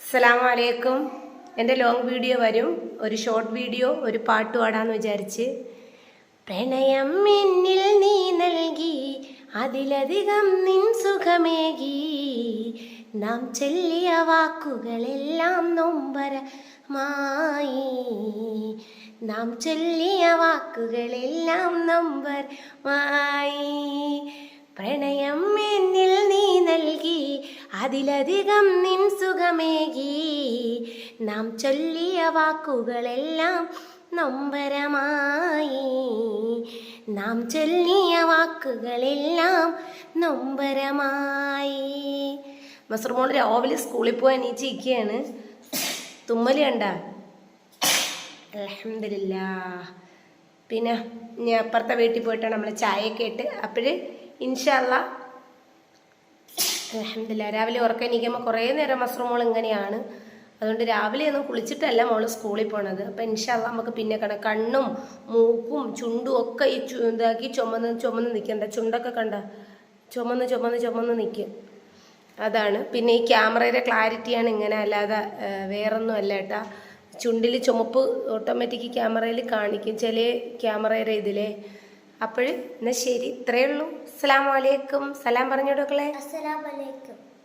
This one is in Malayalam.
അസ്സലാമു അലൈക്കും. എൻ്റെ ലോങ് വീഡിയോ വരും, ഒരു ഷോർട്ട് വീഡിയോ, ഒരു പാട്ട് പാടാന്ന് വിചാരിച്ച്. പ്രണയം എന്നിൽ നീ നൽകി, അതിലധികം നിൻ സുഖമേകി, നാം ചൊല്ലിയ വാക്കുകളെല്ലാം നൊമ്പരമായി, നാം ചൊല്ലിയ വാക്കുകളെല്ലാം നൊമ്പരമായി. പ്രണയം എന്നിൽ നീ നൽകി, അതിലധികം നിൻ സുഖമേകി, നാം ചൊല്ലിയ വാക്കുകളെല്ലാം നൊമ്പരമായി, നാം ചൊല്ലിയ വാക്കുകളെല്ലാം നൊമ്പരമായി. മസ്റുമോൾ രാവിലെ സ്കൂളിൽ പോകാൻ എണീച്ചിരിക്കുകയാണ്. തുമ്മൽ കണ്ട? അൽഹംദുലില്ലാ. പിന്നെ ഞാൻ അപ്പുറത്തെ വീട്ടിൽ പോയിട്ടാണ് നമ്മൾ ചായയൊക്കെ ഇട്ട്. അപ്പോഴ് ഇൻഷാ അല്ലാ അൽഹംദുലില്ലാ രാവിലെ ഉറക്കം എണീക്കുമ്പോൾ കുറേ നേരം മസ്റുമോൾ ഇങ്ങനെയാണ്. അതുകൊണ്ട് രാവിലെ ഒന്നും കുളിച്ചിട്ടല്ല മോള് സ്കൂളിൽ പോണത്. അപ്പം ഇൻഷാ അല്ലാ നമുക്ക് പിന്നെ കണ്ണും മൂക്കും ചുണ്ടും ഒക്കെ ഈ ഇതാക്കി ചുമന്ന് നിൽക്കണ്ട. ചുണ്ടൊക്കെ കണ്ട ചുമന്ന് നിൽക്കും. അതാണ്. പിന്നെ ഈ ക്യാമറയുടെ ക്ലാരിറ്റിയാണ് ഇങ്ങനെ, അല്ലാതെ വേറൊന്നും അല്ല കേട്ടാ. ചുണ്ടിൽ ചുമപ്പ് ഓട്ടോമാറ്റിക് ക്യാമറയിൽ കാണിക്കും ചില ക്യാമറയുടെ ഇതിലെ. അപ്പോൾ എന്നാൽ ശരി, ഇത്രയേ ഉള്ളൂ. അസ്സലാമു അലൈക്കും. സലാം പറഞ്ഞു കൊടുക്കളെ. അസ്സലാമു അലൈക്കും.